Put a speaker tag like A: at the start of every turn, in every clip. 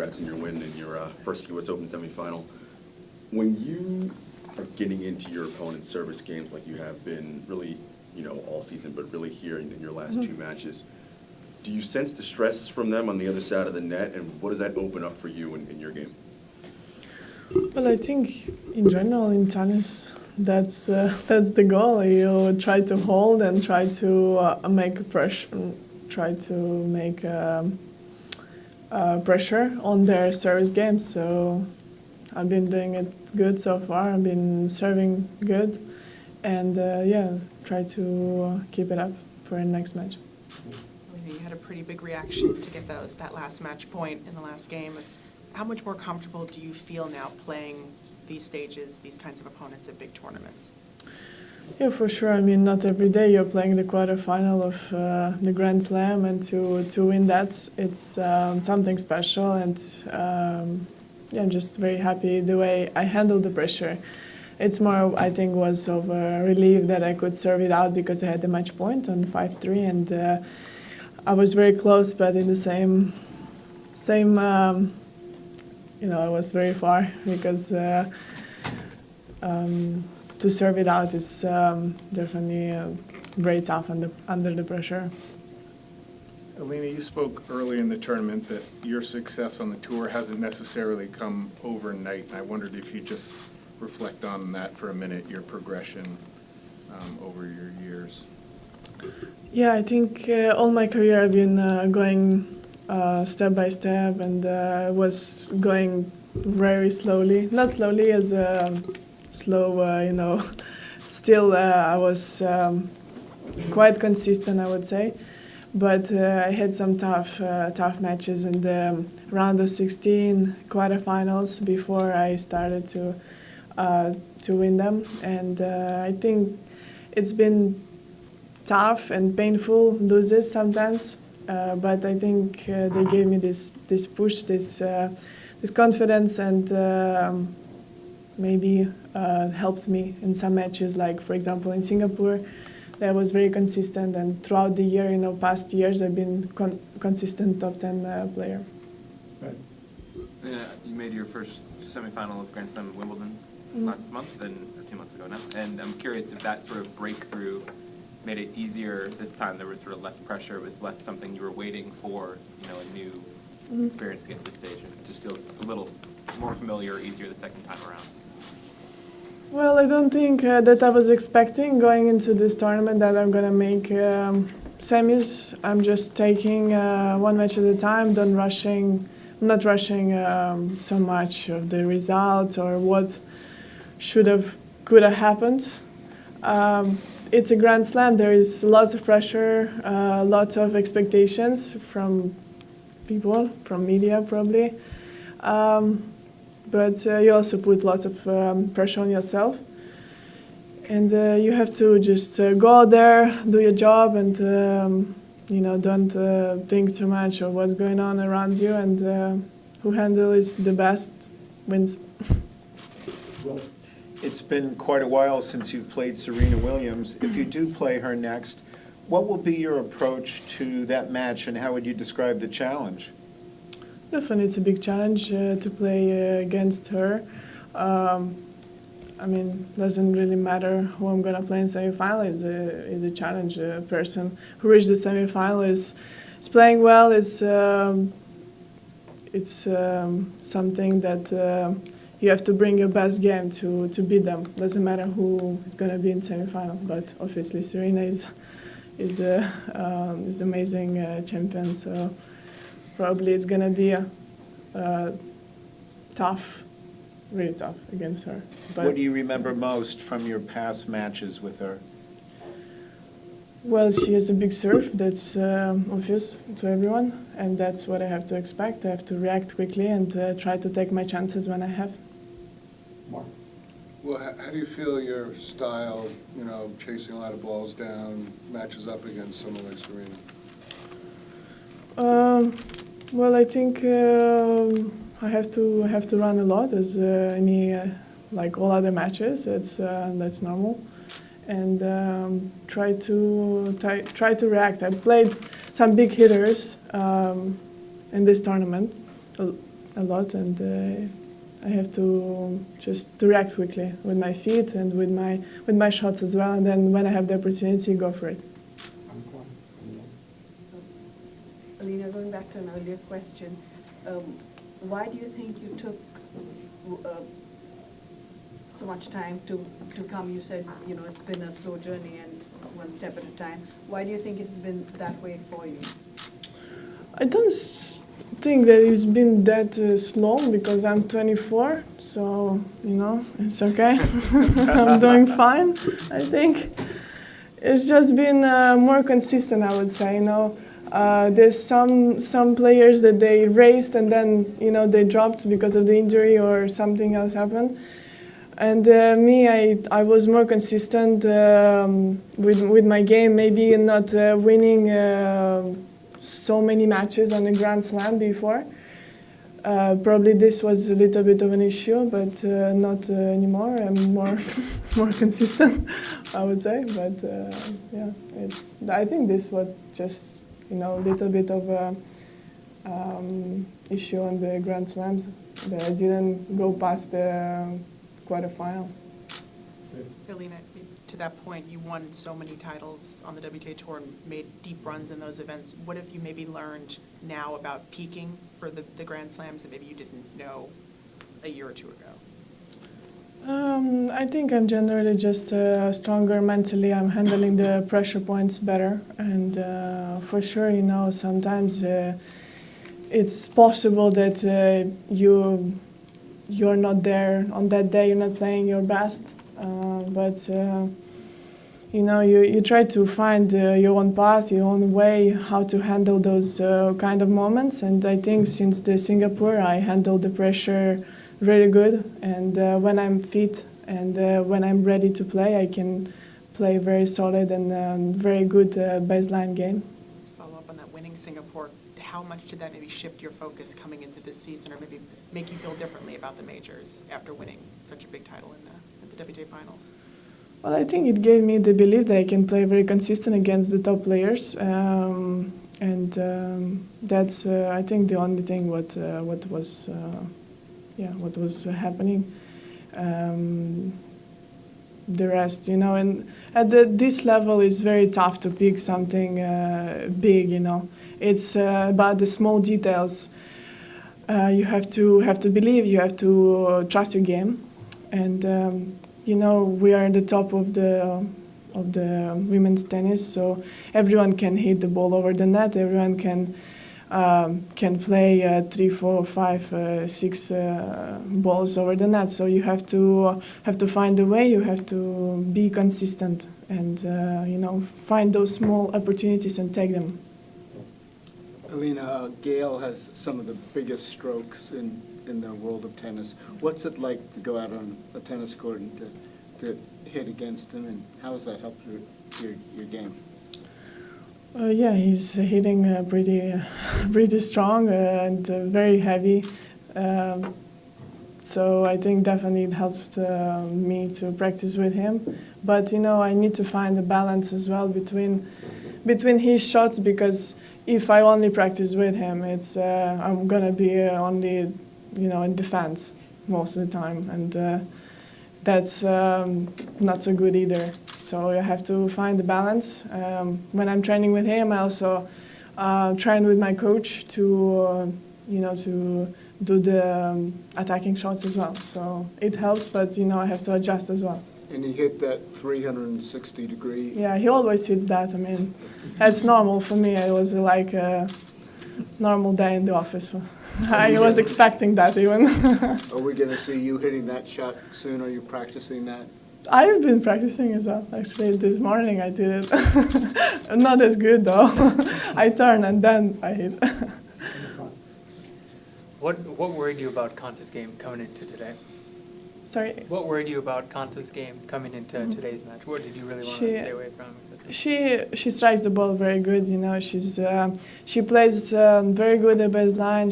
A: congrats on your win in your first U.S. Open semifinal. When you are getting into your opponent's service games like you have been really, all season, but really here in your last two matches, do you sense the stress from them on the other side of the net, and what does that open up for you in your game?
B: Well, I think in general in tennis, that's the goal. You try to hold and try to make pressure, try to make pressure on their service games. So I've been doing it good so far. I've been serving good, and try to keep it up for the next match.
C: You had a pretty big reaction to get that last match point in the last game. How much more comfortable do you feel now playing these stages, these kinds of opponents at big tournaments?
B: Yeah, for sure. I mean, not every day you're playing the quarterfinal of the Grand Slam, and to win that, it's something special. And I'm just very happy the way I handled the pressure. It's more, I think, was of a relief that I could serve it out because I had the match point on 5-3, and I was very close, but in the same. I was very far because to serve it out is definitely very tough under the pressure.
D: Elina, you spoke early in the tournament that your success on the tour hasn't necessarily come overnight, and I wondered if you just reflect on that for a minute, your progression over your years.
B: Yeah, I think all my career I've been going step by step, and was going very slowly. Not slowly as slow, Still, I was quite consistent, I would say. But I had some tough matches in the round of 16 quarterfinals before I started to win them, and I think it's been tough and painful losses sometimes. But I think they gave me this push, this confidence, and maybe helped me in some matches. Like for example in Singapore, that was very consistent, and throughout the year, past years, I've been consistent top 10 player.
E: Right. You made your first semifinal of Grand Slam at Wimbledon last month, a few months ago now, and I'm curious if that sort of breakthrough made it easier this time. There was sort of less pressure. It was less something you were waiting for, a new experience to get to this stage. It just feels a little more familiar, easier the second time around.
B: Well, I don't think that I was expecting going into this tournament that I'm going to make semis. I'm just taking one match at a time, not rushing so much of the results or what could have happened. It's a Grand Slam. There is lots of pressure, lots of expectations from people, from media probably. But you also put lots of pressure on yourself. And you have to just go out there, do your job, and don't think too much of what's going on around you, and who handles the best wins.
F: Well, it's been quite a while since you've played Serena Williams. If you do play her next, what will be your approach to that match, and how would you describe the challenge?
B: Definitely, it's a big challenge to play against her. Doesn't really matter who I'm going to play in semifinal. Is a challenge. A person who reached the semifinal is playing well. It's something that you have to bring your best game to beat them. Doesn't matter who is going to be in semifinal. But obviously, Serena is amazing champion. So probably it's going to be tough. Really tough against her. But
F: what do you remember most from your past matches with her?
B: Well, she has a big serve. That's obvious to everyone, and that's what I have to expect. I have to react quickly and try to take my chances when I have.
F: Mark?
G: Well, how do you feel your style, chasing a lot of balls down, matches up against someone like Serena?
B: Well, I think I have to run a lot as like all other matches. That's normal, and try to react. I played some big hitters in this tournament, a lot, and I have to just react quickly with my feet and with my shots as well. And then when I have the opportunity, go for it.
H: Elina, going back to an earlier question, why do you think you took so much time to come? You said, you know, it's been a slow journey and one step at a time. Why do you think it's been that way for you?
B: I don't think that it's been that slow because I'm 24, so, you know, it's okay. I'm doing fine, I think. It's just been more consistent, I would say, you know. There's some players that they raced and then, you know, they dropped because of the injury or something else happened. And me, I was more consistent with my game, maybe not winning so many matches on the Grand Slam before. Probably this was a little bit of an issue, but not anymore. I'm more more consistent, I would say. But yeah, I think this was just, you know, a little bit of a issue on the Grand Slams that I didn't go past the quarterfinal.
C: Elina, to that point, you won so many titles on the WTA Tour and made deep runs in those events. What have you maybe learned now about peaking for the Grand Slams that maybe you didn't know a year or two ago?
B: I think I'm generally just stronger mentally. I'm handling the pressure points better. And for sure, you know, sometimes it's possible that you're not there on that day, you're not playing your best. But you know, you try to find your own path, your own way, how to handle those kind of moments. And I think since the Singapore, I handled the pressure really good. And when I'm fit and when I'm ready to play, I can play very solid and very good baseline game.
C: Just to follow up on that, winning Singapore, how much did that maybe shift your focus coming into this season, or maybe make you feel differently about the majors after winning such a big title at the WTA Finals?
B: Well, I think it gave me the belief that I can play very consistent against the top players, and that's I think the only thing what was happening. The rest, you know, and at this level, it's very tough to pick something big. You know, it's about the small details. You have to believe. You have to trust your game, and you know, we are at the top of the women's tennis, so everyone can hit the ball over the net. Everyone can play 3, 4, 5, 6 balls over the net. So you have to find a way. You have to be consistent, and you know, find those small opportunities and take them.
I: Elina, Gael has some of the biggest strokes in the world of tennis. What's it like to go out on a tennis court and to hit against him, and how has that helped your game?
B: Yeah, he's hitting pretty strong and very heavy. So I think definitely it helped me to practice with him. But you know, I need to find a balance as well between his shots, because if I only practice with him, it's I'm gonna be only, you know, in defense most of the time, and that's not so good either. So I have to find the balance. When I'm training with him, I also train with my coach to, you know, to do the attacking shots as well. So it helps, but you know, I have to adjust as well.
I: And he hit that 360-degree.
B: Yeah, he always hits that. I mean, that's normal for me. It was like a normal day in the office. I was expecting that even.
I: Are we going to see you hitting that shot soon? Are you practicing that?
B: I've been practicing as well. Actually, this morning I did it. Not as good though. I turn and then I hit.
J: What worried you about Konta's game coming into today?
B: Sorry?
J: What worried you about Konta's game coming into today's match? What did you really want to stay away from?
B: She strikes the ball very good. You know, she plays very good at baseline.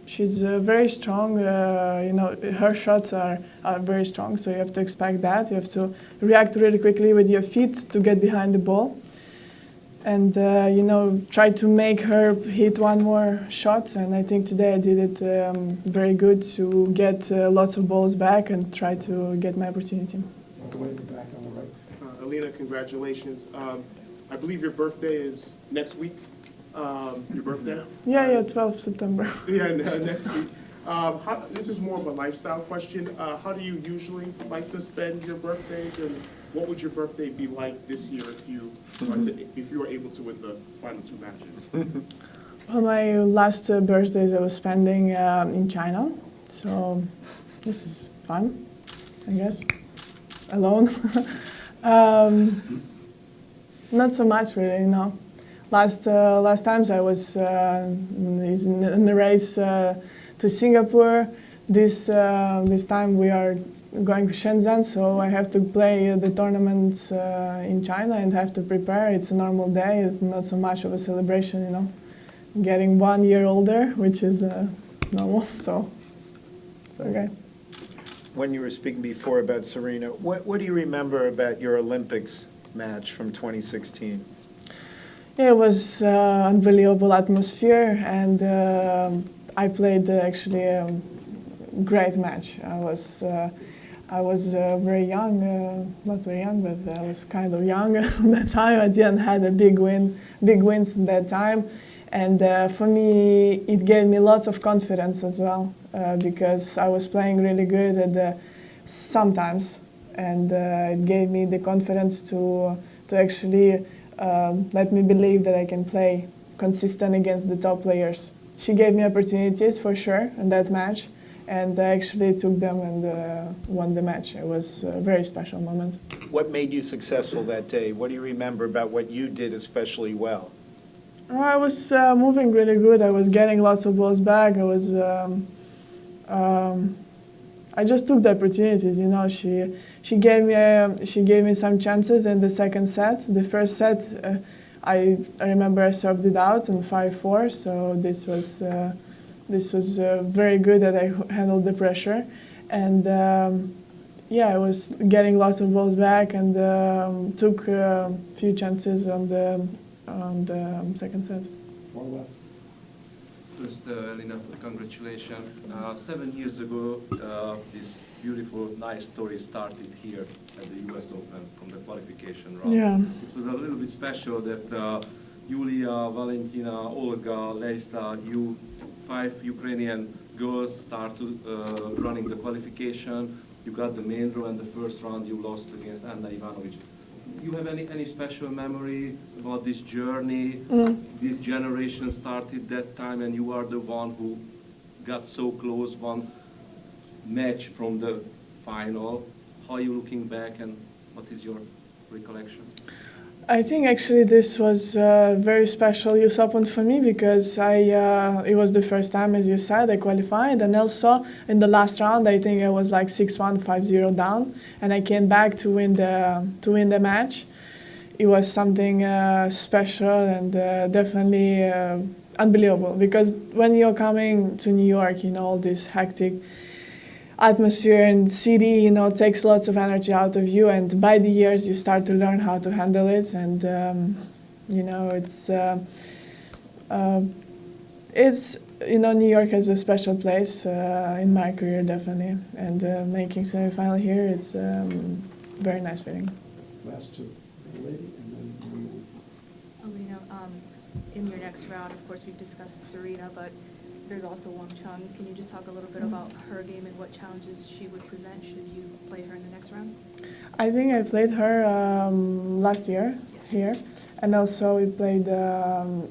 B: She's very strong. You know, her shots are very strong. So you have to expect that. You have to react really quickly with your feet to get behind the ball. and try to make her hit one more shot. And I think today I did it very good to get lots of balls back and try to get my opportunity.
K: Elina, congratulations. I believe your birthday is next week. Your birthday?
B: Yeah, 12 September.
K: Yeah, next week. This is more of a lifestyle question. How do you usually like to spend your birthdays, and what would your birthday be like this year if you were able to win the final 2 matches?
B: Well, my last birthdays I was spending in China, so this is fun, I guess. Alone. Not so much really, no. Last times I was in the race to Singapore. This time we are going to Shenzhen, so I have to play the tournaments in China and have to prepare. It's a normal day. It's not so much of a celebration, Getting 1 year older, which is normal, so it's okay.
F: When you were speaking before about Serena, what do you remember about your Olympics match from 2016?
B: Yeah, it was unbelievable atmosphere, and I played actually a great match. I was very young, not very young, but I was kind of young at that time. I didn't have a big wins at that time, and for me, it gave me lots of confidence as well because I was playing really good at sometimes, and it gave me the confidence to actually let me believe that I can play consistent against the top players. She gave me opportunities for sure in that match, and I actually took them and won the match. It was a very special moment.
F: What made you successful that day? What do you remember about what you did especially well?
B: I was moving really good. I was getting lots of balls back. I just took the opportunities. She gave me some chances in the second set. The first set, I remember I served it out in 5-4. So this was very good that I handled the pressure, and I was getting lots of balls back and took a few chances on the second set.
L: First, Elina, congratulations. 7 years ago, this beautiful, nice story started here at the US Open from the qualification round.
B: Yeah.
L: It was a little bit special that Yulia, Valentina, Olga, Leisa, you 5 Ukrainian girls started running the qualification. You got the main draw, and the first round you lost against Anna Ivanovic. You have any special memory about this journey? This generation started that time, and you are the one who got so close, one match from the final. How are you looking back, and what is your recollection?
B: I think actually this was a very special US Open for me because it was the first time, as you said, I qualified, and also in the last round I think I was like 6-1, 5-0 down, and I came back to win the match. It was something special and definitely unbelievable because when you're coming to New York, all this hectic atmosphere and city, takes lots of energy out of you, and by the years you start to learn how to handle it, and it's New York is a special place in my career definitely, and making semifinal here, it's very nice feeling.
M: Last two, lady, and then
N: Elina, in your next round, of course, we've discussed Serena, but there's also Wang Chung. Can you just talk a little bit about her game and what challenges she would present should you play her in the next round? I
B: think I played her last year here, and also we played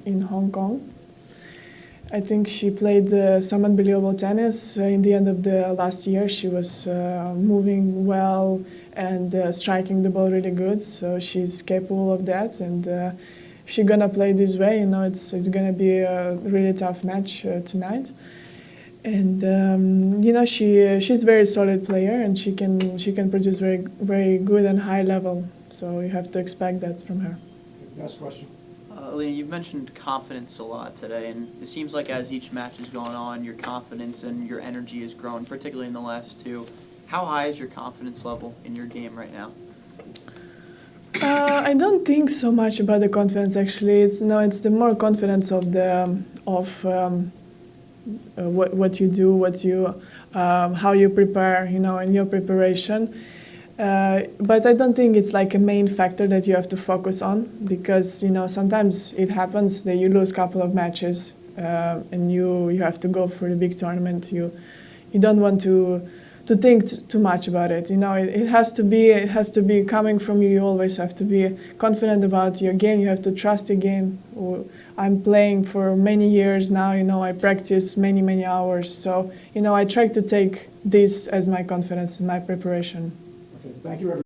B: in Hong Kong. I think she played some unbelievable tennis. In the end of the last year, she was moving well and striking the ball really good, so she's capable of that. And if she's gonna play this way, it's gonna be a really tough match tonight. And she's a very solid player, and she can produce very good and high level. So you have to expect that from her.
M: last question.
O: Elina, you've mentioned confidence a lot today, and it seems like as each match has gone on, your confidence and your energy has grown, particularly in the last two. How high is your confidence level in your game right now?
B: I don't think so much about the confidence. Actually, it's the more confidence of what you do, how you prepare, in your preparation. But I don't think it's like a main factor that you have to focus on, because sometimes it happens that you lose a couple of matches and you have to go for the big tournament. You don't want to think too much about it. It has to be coming from you. You always have to be confident about your game. You have to trust your game. I'm playing for many years now. I practice many hours. So I try to take this as my confidence in my preparation.
M: Okay, thank you, everyone.